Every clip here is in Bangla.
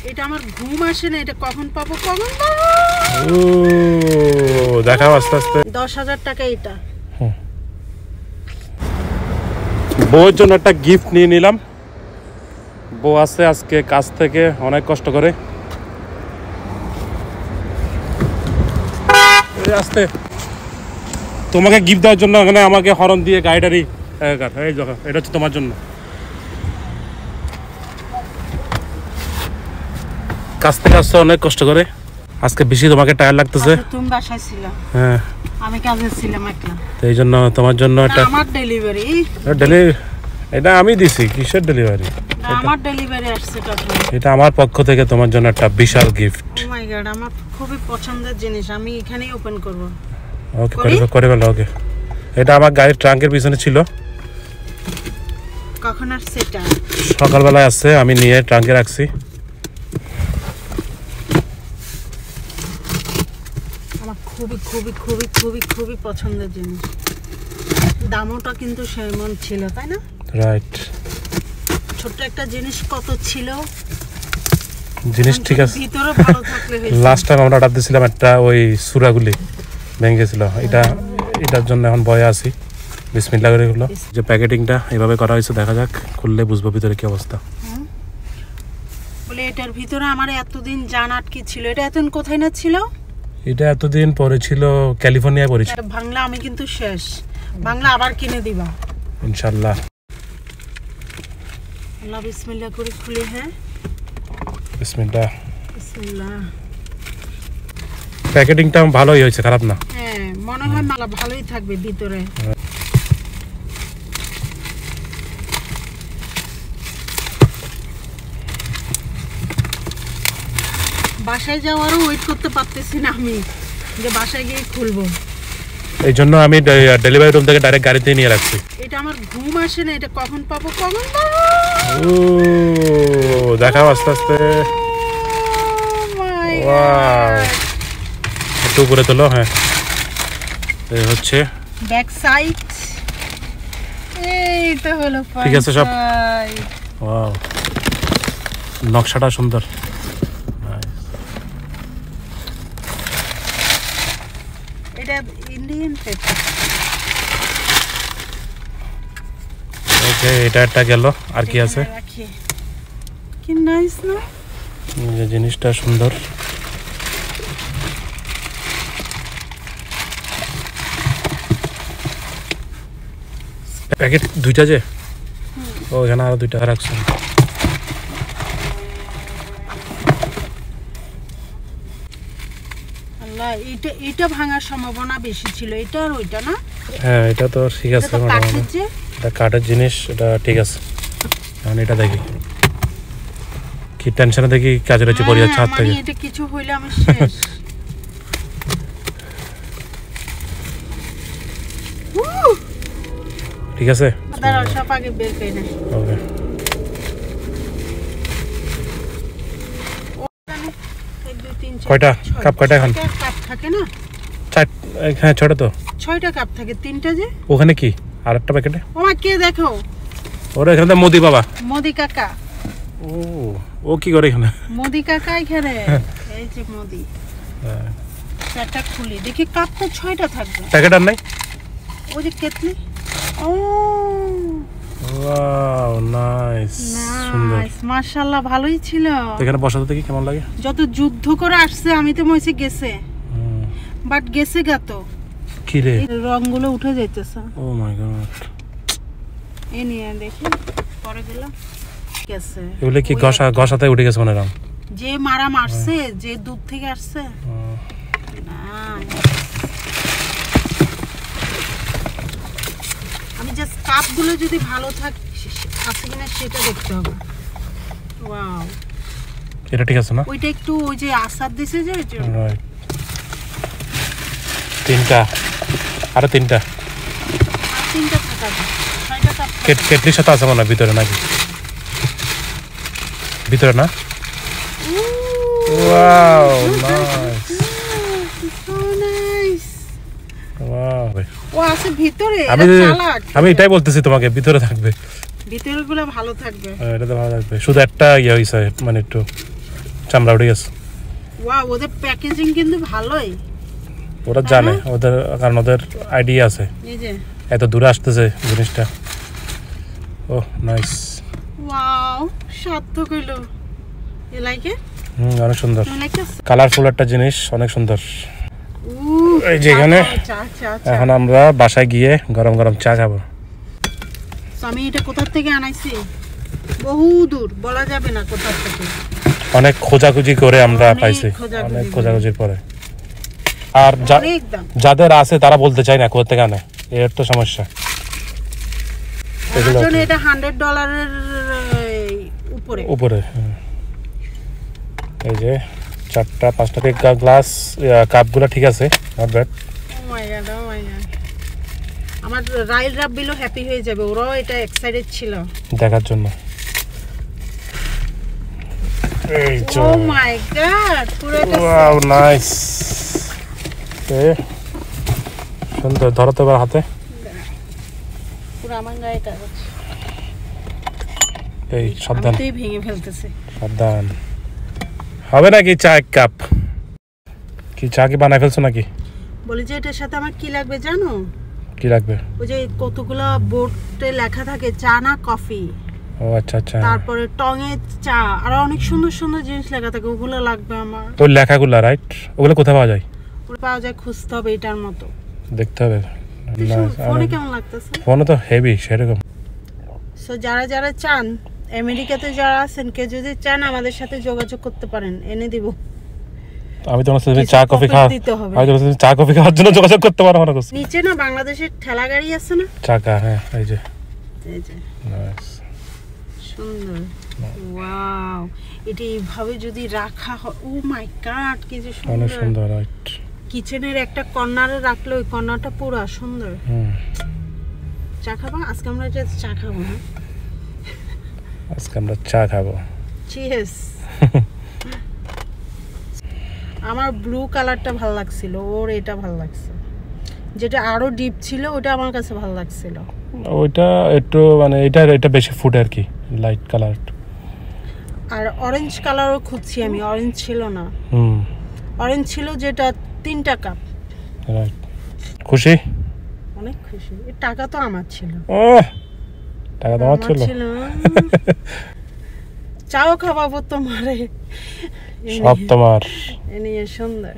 এটা আমার ঘুম আসে না, এটা কখন পাবো ও দেখাও আস্তে আস্তে। 10,000 টাকা এটা। বউয়ের জন্য একটা গিফট নিয়ে নিলাম। বউ আছে আজকে কাজ থেকে অনেক কষ্ট করে। আস্তে তোমাকে গিফট দেওয়ার জন্য এখানে আমাকে হরন দিয়ে গাড়িটারি এই জায়গা এটা হচ্ছে তোমার জন্য। কাজ থেকে আসছে অনেক কষ্ট করে, আজকে বেশি তোমাকে টায়ার লাগতেছে। তুমি বাসায় ছিল? হ্যাঁ আমি কাজে ছিলাম একলা। তো এই জন্য তোমার জন্য একটা আমার ডেলিভারি। এটা আমি দিছি। কিসের ডেলিভারি? আমার ডেলিভারি আসছে টাকা। এটা আমার পক্ষ থেকে তোমার জন্য একটা বিশাল গিফট। ও মাই গড, আমার খুবই পছন্দের জিনিস, আমি এখানেই ওপেন করব। ওকে করে ফেলো। ওকে, এটা আমার গাড়ির ট্রাঙ্কের পিছনে ছিল। কখন আসছে এটা? সকালবেলায় আসছে, আমি নিয়ে ট্রাঙ্কে রাখছি। আমার খুবই খুবই খুবই খুবই খুবই পছন্দের জিনিস। দামটা কিন্তু সেমন ছিল, তাই না? রাইট। ছোট্ট একটা জিনিস কত ছিল। জিনিস ঠিক আছে, ভিতরে ভালো থাকলে হয়েছে। লাস্ট টাইম আমরা অর্ডার দিয়েছিলাম একটা, ওই সুরাগুলি ভেঙে গেছিল। এটার জন্য এখন ভয়ে আছি। বিসমিল্লাহ করে হলো যে প্যাকেটিংটা এভাবে করা হয়েছে, দেখা যাক খুললে বুঝবো ভিতরে কি অবস্থা। বলে এটার ভিতরে আমার এতদিন জান আটকে ছিল। এটা এতদিন কোথায় না ছিল? এটা এতদিন পরে ছিল ক্যালিফোর্নিয়ায় পড়েছিল। বাংলা আমি কিন্তু শেষ। বাংলা আবার কিনে দিবা ইনশাআল্লাহ। আল্লাহ বিসমিল্লাহ করে খুলে। হ্যাঁ বিসমিল্লাহ। বিসমিল্লাহ। প্যাকেটিংটা ভালোই হয়েছে, খারাপ না। হ্যাঁ মনে হয় মালা ভালোই থাকবে ভিতরে। বাসায় যাওয়ারও ওয়েট করতে পারতেছি না আমি, যে বাসায় গিয়ে খুলবো। এই জন্য আমি ডেলিভারি রুম থেকে ডাইরেক্ট গাড়িতে নিয়ে রাখছি। এটা আমার ঘুম আসে না, এটা কখন পাবো ও দেখাও আস্তে আস্তে। একটু উপরে তোলো। হ্যাঁ এই হচ্ছে ব্যাক সাইড। এই তো হলো ঠিক আছে সব। ওয়াও, নকশাটা সুন্দর। এটা ইন্ডিয়ান পেপার। ওকে, এটা একটা গেল। আর কি আছে? কি নাইস না? এই জিনিসটা সুন্দর। প্যাকেট দুইটা যে, ও এখানে আরো দুইটা রাখছেন। আল্লাহ, এটা ভাঙার সম্ভাবনা বেশি ছিল, এটা আর ওইটা না? হ্যাঁ এটা তো ঠিক আছে, এটা কাঠের জিনিস, এটা ঠিক আছে। এখন এটা দেখি কি টেনশনে দেখি কাজের হচ্ছে পড়ে যাচ্ছে হাত থেকে। এটা কিছু হইলে আমি শেষ। ঠিক আছে, দাঁড়াও সব আগে বের করে নে। ওকে। কয়টা কাপ? কয়টা এখন? কাপ থাকে না? হ্যাঁ ছয়টা তো। 6টা কাপ থাকে, 3টা যে। ওখানে কি আর একটা প্যাকেটে? ওমা কে দেখো? ওরা এখানে মোদি বাবা। মোদি কাকা। ও কি করে এখানে? মোদি কাকা এখানে। এই যে মোদি। প্যাকটা খুলি দেখি, কাপ তো 6টা থাকবে। প্যাকেট আর নাই? ওই যে কেতলি। ও ওয়াও, নাইস, সুন্দর, মাশাআল্লাহ, ভালোই ছিল। এখানে বসাতে দেখি কেমন লাগে। যত যুদ্ধ করে আসছে, আমি তো মইছে গেছে, বাট গেছে গাতো কি রে, রংগুলো উঠে যাইতেছে। ও মাই গড, এই নিয়ে দেখি পরে গেল গেছে। এগুলো কি ঘষাতে উঠে গেছে মনে রং? যে মারা মারছে, যে দূর থেকে আসছে। আমি জাস্ট কাপগুলো যদি ভালো থাকে আছে কিনা সেটা দেখতে হবে। ওয়াও, এটা ঠিক আছে না? ওইটা একটু ওই যে আসার দিছে যে, তিনটা, আরো তিনটা থাকা, 6টা কাপ। কেটলির সাথে আছে মনে হয় ভিতরে, নাকি ভিতরে না? Wow, nice, so nice. Wow, ও আছে ভিতরে। আমি এটাই বলতেছি তোমাকে, ভিতরে থাকবে, ভিতরেগুলো ভালো থাকবে। এটা তো ভালো থাকবে। শুধু একটা ইয়ে হইছে, মানে একটু চামড়া উঠে গেছে। ওয়াও, ওদের প্যাকেজিং কিন্তু ভালোই। ওরা জানে, ওদের কারণ ওদের আইডিয়া আছে, এই যে এত দূরে আসতেছে জিনিসটা। ও নাইস, ওয়াও, সার্থক হইলো। You like it? অনেক সুন্দর, You like this? কালারফুল একটা জিনিস, অনেক সুন্দর। এই যে চা এখানে খাও, চা চা চা। এখন আমরা বাসায় গিয়ে গরম গরম চা খাবো। So, আমি এটা কোথা থেকে আনাইছি? বহু দূর, বলা যাবে না কোথা থেকে। অনেক খোঁজাখুঁজি করে আমরা অনেক পাইছি, খোঁজাখুঁজি অনেক করে। খোঁজাখুঁজির পরে। আর অনেক দাম। যাদের আছে তারা বলতে চায় না কোথা থেকে আনে, এর তো সমস্যা। আমার জন্য এটা $100 উপরে। উপরে এই যে 4টা 5টা গ্লাস, কাপগুলো ঠিক আছে, not bad. Oh my god, oh my god. আমার রাইল রাব্বিলও হ্যাপি হয়ে যাবে, ওরাও এটা এক্সাইটেড ছিল দেখার জন্য। এই যে Oh my god, পুরো এটা ওয়াও নাইস, সুন্দর। ধরো তো এবার হাতে, পুরো আমার গায়ে কাগজ। এই সাবধান তুই ভেঙে ফেলতেছে। সাবধান। হবে নাকি চা এক কাপ? কি চা কি বানাই ফেলছো নাকি? বলি যে এটার সাথে আমার কি লাগবে জানো? কি লাগবে? ওই যে কতগুলো বোর্ডে লেখা থাকে চা না কফি, ও আচ্ছা আচ্ছা, তারপরে টঙে চা, আর অনেক সুন্দর সুন্দর জিনিস লেখা থাকে, ওগুলো লাগবে আমার। ওই লেখাগুলো রাইট, ওগুলো কোথায় পাওয়া যায়? ওগুলো পাওয়া যায়, খুঁজতে হবে এটার মতো। দেখতে হবে। ফোনে কেমন লাগতেছে? ফোনে তো হেভি সেরকম। সো যারা যারা চান, আমেরিকাতে যারা আছেন, কেউ যদি চান আমাদের সাথে যোগাযোগ করতে পারেন, এনে দিব। আমি তোমার সাথে কিছু চা কফি copy খাওয়া, দিতে হবে। আমি তোমার সাথে চা কফি খাওয়ার জন্য যোগাযোগ করতে পারো না? নিচে না বাংলাদেশের ঠেলা গাড়ি আছে না, চাকা, হ্যাঁ এই যে এই যে নাইস, সুন্দর। ওয়াও, এটা এইভাবে যদি রাখা হয়, ও মাই গড, কি যে অনেক সুন্দর। সুন্দর রাইট। কিচেনের একটা কর্নারে রাখলে ওই কর্নারটা পুরো সুন্দর। চা খাবো আজকে, আমরা যে চা খাবো না, আজকে আমরা চা খাবো। চিয়ার্স। আমার ব্লু কালারটা ভালো লাগছিল, ওর এটা ভালো লাগছে, যেটা আরো ডিপ ছিল ওটা আমার কাছে ভালো লাগছিল। ওইটা একটু মানে এটা বেশি ফুড আর কি, লাইট কালার। আর অরেঞ্জ কালারও খুঁজছি আমি, অরেঞ্জ ছিল না। অরেঞ্জ ছিল যেটা 3টা কাপ। রাইট, খুশি? অনেক খুশি। এই টাকা তো আমার ছিল। ও টাকা তোমার ছিল? চাও খাওয়াবো তোমারে, সব তোমার। এ নিয়ে সুন্দর,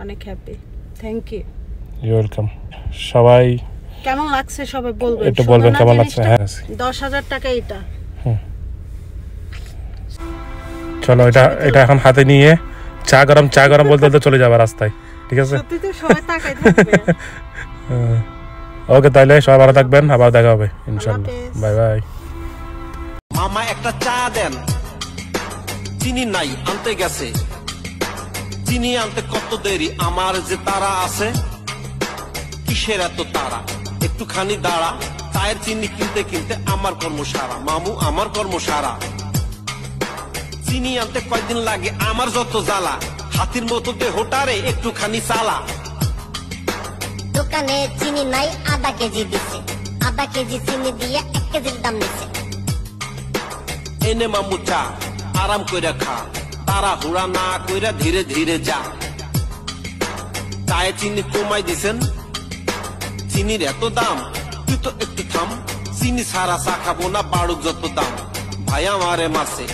অনেক happy. Thank you, you welcome. সবাই কেমন লাগছে সবাই বলবেন, একটু বলবেন কেমন লাগছে। হ্যাঁ 10,000 টাকা এটা। চলো এটা এখন হাতে নিয়ে চা গরম বলতে বলতে চলে যাবে রাস্তায়, ঠিক আছে? সত্যি তো সবাই তাকায় থাকবে। ওকে, তাইলে সবাই ভালো থাকবেন, আবার দেখা হবে ইনশাআল্লাহ। Bye bye. মামা একটা চা দেন, চিনি নাই আনতে গেছে, চিনি আনতে কত দেরি, আমার যে তারা আছে, কিসের এত তারা, একটুখানি দাঁড়া, চায়ের চিনি কিনতে কিনতে আমার কর্ম সারা, মামু আমার কর্ম সারা। চিনি আনতে কয়দিন লাগে আমার যত জ্বালা, হাতির মতো দেহটারে একটুখানি চালা। দোকানে চিনি নাই, আধা কেজি দিছে, আধা কেজি চিনি দিয়ে 1 কেজির দাম নিছে। এনে মামু চা, আরাম কইরা খা, তারা হুড়া না কইরা ধীরে ধীরে যা। চায়ে চিনি কমাই দিছেন, চিনির এত দাম, তুই তো একটু থাম, চিনি ছাড়া চা খাবো না, বাড়ুক যত দাম, ভাই আমারে মারছে।